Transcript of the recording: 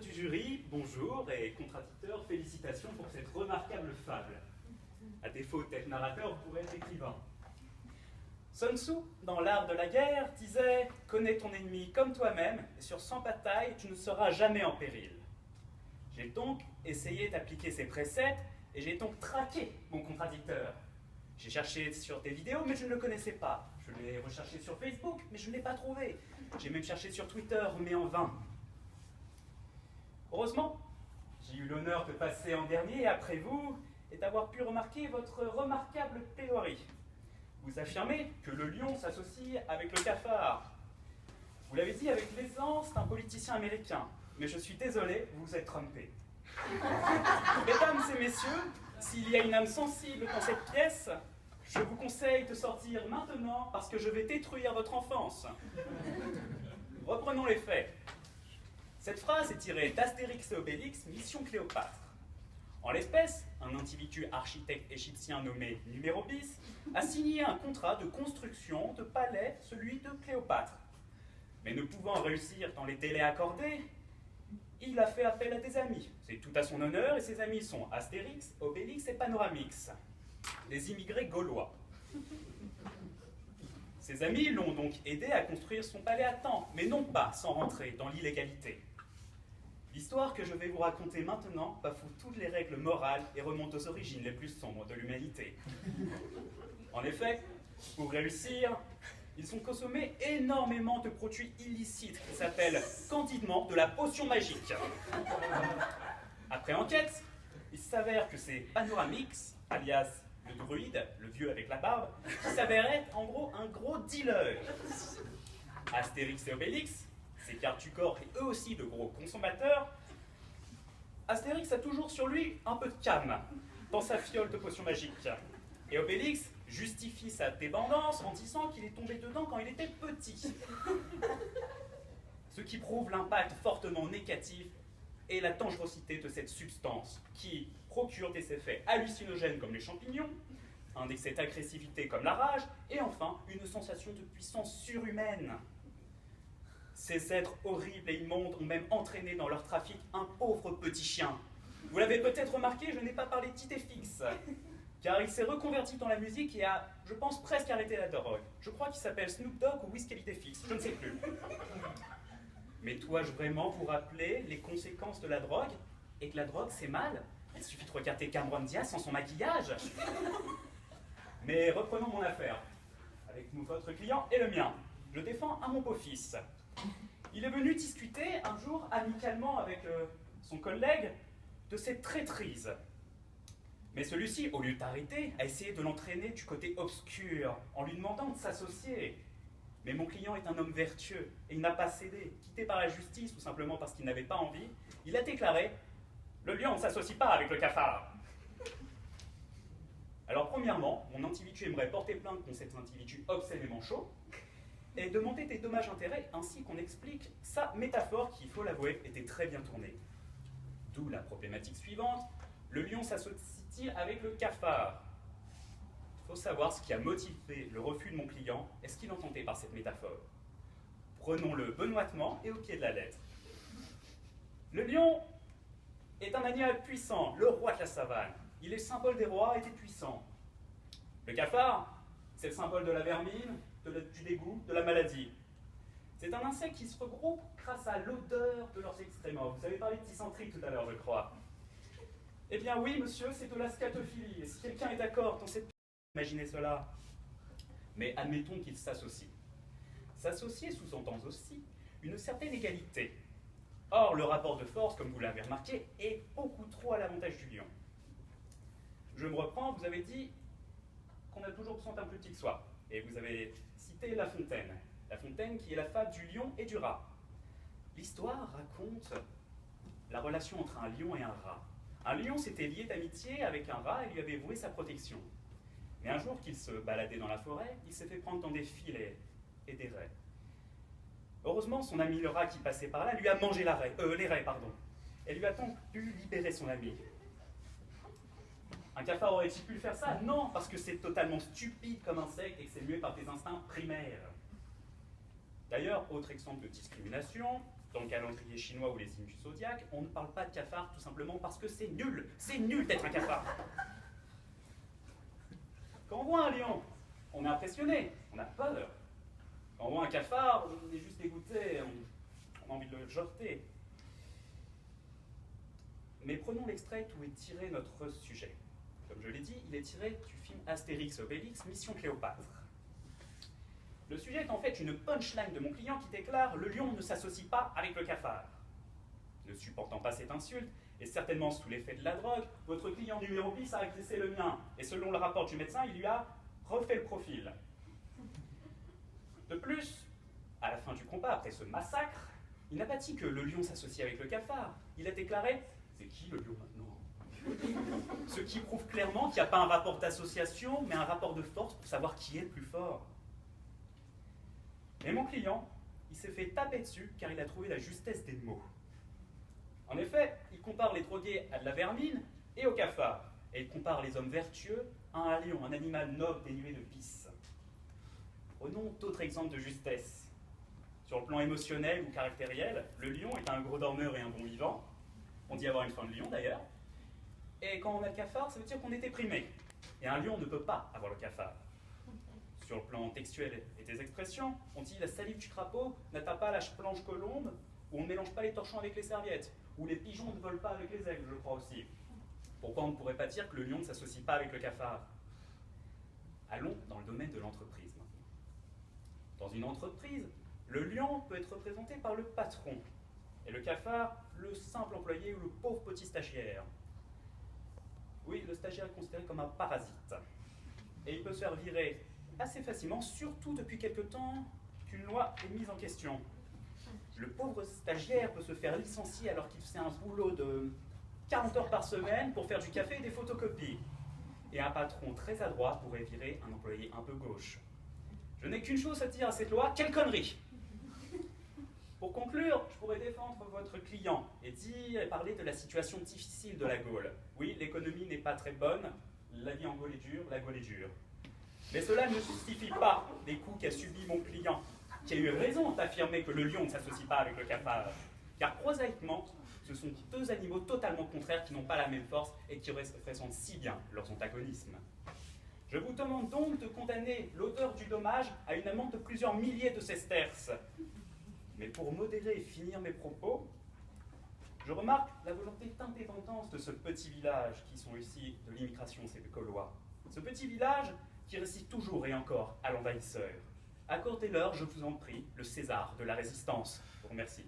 du jury, bonjour, et contradicteurs, félicitations pour cette remarquable fable. À défaut d'être narrateur, vous pourrez être écrivain. Sun Tzu, dans l'art de la guerre, disait « Connais ton ennemi comme toi-même, et sur 100 batailles, tu ne seras jamais en péril. » J'ai donc essayé d'appliquer ces préceptes, et j'ai donc traqué mon contradicteur. J'ai cherché sur des vidéos, mais je ne le connaissais pas. Je l'ai recherché sur Facebook, mais je ne l'ai pas trouvé. J'ai même cherché sur Twitter, mais en vain. Heureusement, j'ai eu l'honneur de passer en dernier après vous et d'avoir pu remarquer votre remarquable plaidoirie. Vous affirmez que le lion s'associe avec le cafard. Vous l'avez dit avec l'aisance d'un politicien américain, mais je suis désolé, vous vous êtes trompé. Mesdames et messieurs, s'il y a une âme sensible dans cette pièce, je vous conseille de sortir maintenant parce que je vais détruire votre enfance. Reprenons les faits. Cette phrase est tirée d'Astérix et Obélix, Mission Cléopâtre. En l'espèce, un individu architecte égyptien nommé Numérobis a signé un contrat de construction de palais, celui de Cléopâtre. Mais ne pouvant réussir dans les délais accordés, il a fait appel à des amis. C'est tout à son honneur et ses amis sont Astérix, Obélix et Panoramix, des immigrés gaulois. Ses amis l'ont donc aidé à construire son palais à temps, mais non pas sans rentrer dans l'illégalité. L'histoire que je vais vous raconter maintenant bafoue toutes les règles morales et remonte aux origines les plus sombres de l'humanité. En effet, pour réussir, ils ont consommé énormément de produits illicites qui s'appellent candidement de la potion magique. Après enquête, il s'avère que c'est Panoramix, alias le druide, le vieux avec la barbe, qui s'avère être en gros un gros dealer. Astérix et Obélix, ces gardes du corps et eux aussi de gros consommateurs, Astérix a toujours sur lui un peu de cam dans sa fiole de potions magiques. Et Obélix justifie sa dépendance en disant qu'il est tombé dedans quand il était petit. Ce qui prouve l'impact fortement négatif et la dangerosité de cette substance qui procure des effets hallucinogènes comme les champignons, un excès d'agressivité comme la rage, et enfin une sensation de puissance surhumaine. Ces êtres horribles et immondes ont même entraîné dans leur trafic un pauvre petit chien. Vous l'avez peut-être remarqué, je n'ai pas parlé d'Idéfix, car il s'est reconverti dans la musique et a, je pense, presque arrêté la drogue. Je crois qu'il s'appelle Snoop Dogg ou Wiz Khalifa, je ne sais plus. Mais dois-je vraiment vous rappeler les conséquences de la drogue? Et que la drogue, c'est mal? Il suffit de regarder Cameron Diaz sans son maquillage. Mais reprenons mon affaire, avec votre client et le mien. Je défends un mon beau-fils. Il est venu discuter un jour amicalement avec son collègue de cette traîtrise. Mais celui-ci, au lieu d'arrêter, a essayé de l'entraîner du côté obscur en lui demandant de s'associer. Mais mon client est un homme vertueux et il n'a pas cédé. Quitté par la justice ou simplement parce qu'il n'avait pas envie, il a déclaré « Le lion ne s'associe pas avec le cafard ». Alors premièrement, mon individu aimerait porter plainte contre cet individu obscénément chaud et demander des dommages-intérêts ainsi qu'on explique sa métaphore qui, il faut l'avouer, était très bien tournée. D'où la problématique suivante, le lion s'associe-t-il avec le cafard? Il faut savoir ce qui a motivé le refus de mon client et ce qu'il entendait par cette métaphore. Prenons-le benoîtement et au pied de la lettre. Le lion est un animal puissant, le roi de la savane. Il est le symbole des rois et des puissants. Le cafard, c'est le symbole de la vermine, du dégoût, de la maladie. C'est un insecte qui se regroupe grâce à l'odeur de leurs excréments. Vous avez parlé de dysenterie tout à l'heure, je crois. Eh bien oui, monsieur, c'est de la scatophilie. Et si quelqu'un est d'accord dans cette... Imaginez cela. Mais admettons qu'ils s'associent. S'associer sous-entend aussi une certaine égalité. Or, le rapport de force, comme vous l'avez remarqué, est beaucoup trop à l'avantage du lion. Je me reprends, vous avez dit qu'on a toujours besoin d'un plus petit que soi. Et vous avez cité La Fontaine. La Fontaine qui est la fable du lion et du rat. L'histoire raconte la relation entre un lion et un rat. Un lion s'était lié d'amitié avec un rat et lui avait voué sa protection. Mais un jour qu'il se baladait dans la forêt, il s'est fait prendre dans des filets et des raies. Heureusement, son ami le rat qui passait par là lui a mangé les raies, et lui a donc pu libérer son ami. Un cafard aurait-il pu faire ça? Non, parce que c'est totalement stupide comme insecte et que c'est mué par des instincts primaires. D'ailleurs, autre exemple de discrimination, Dans le calendrier chinois ou les signes du zodiaque, on ne parle pas de cafard tout simplement parce que c'est nul. C'est nul d'être un cafard. Quand on voit un lion, on est impressionné, on a peur. Quand on voit un cafard, on est juste dégoûté, on a envie de le jeter. Mais prenons l'extrait où est tiré notre sujet. Comme je l'ai dit, il est tiré du film Astérix Obélix, Mission Cléopâtre. Le sujet est en fait une punchline de mon client qui déclare « Le lion ne s'associe pas avec le cafard ». Ne supportant pas cette insulte, et certainement sous l'effet de la drogue, votre client numéro 10 a agressé le mien, et selon le rapport du médecin, il lui a refait le profil. De plus, à la fin du combat, après ce massacre, il n'a pas dit que le lion s'associe avec le cafard. Il a déclaré « C'est qui le lion maintenant ?» Ce qui prouve clairement qu'il n'y a pas un rapport d'association, mais un rapport de force pour savoir qui est le plus fort. Mais mon client, il s'est fait taper dessus car il a trouvé la justesse des mots. En effet, il compare les drogués à de la vermine et au cafard. Et il compare les hommes vertueux à un lion, un animal noble dénué de vices. Prenons d'autres exemples de justesse. Sur le plan émotionnel ou caractériel, le lion est un gros dormeur et un bon vivant. On dit avoir une faim de lion d'ailleurs. Et quand on a le cafard, ça veut dire qu'on est déprimé. Et un lion ne peut pas avoir le cafard. Sur le plan textuel et des expressions, on dit la salive du crapaud n'atteint pas la planche colombe, ou on ne mélange pas les torchons avec les serviettes, ou les pigeons ne volent pas avec les aigles, je crois aussi. Pourquoi on ne pourrait pas dire que le lion ne s'associe pas avec le cafard? Allons dans le domaine de l'entreprise maintenant. Dans une entreprise, le lion peut être représenté par le patron, et le cafard, le simple employé ou le pauvre petit stagiaire. Oui, le stagiaire est considéré comme un parasite, et il peut se faire virer assez facilement, surtout depuis quelque temps qu'une loi est mise en question. Le pauvre stagiaire peut se faire licencier alors qu'il fait un boulot de 40 heures par semaine pour faire du café et des photocopies. Et un patron très adroit pourrait virer un employé un peu gauche. Je n'ai qu'une chose à dire à cette loi, quelle connerie! Pour conclure, je pourrais défendre votre client et parler de la situation difficile de la Gaule. Oui, l'économie n'est pas très bonne, la vie en Gaule est dure, la Gaule est dure. Mais cela ne justifie pas les coups qu'a subis mon client, qui a eu raison d'affirmer que le lion ne s'associe pas avec le cafard. Car prosaïquement, ce sont deux animaux totalement contraires qui n'ont pas la même force et qui représentent si bien leurs antagonismes. Je vous demande donc de condamner l'auteur du dommage à une amende de plusieurs milliers de sesterces. Mais pour modérer et finir mes propos, je remarque la volonté teintée d'entente de ce petit village qui sont ici de l'immigration, ces Gaulois. Ce petit village qui résiste toujours et encore à l'envahisseur. Accordez-leur, je vous en prie, le César de la résistance. Je vous remercie.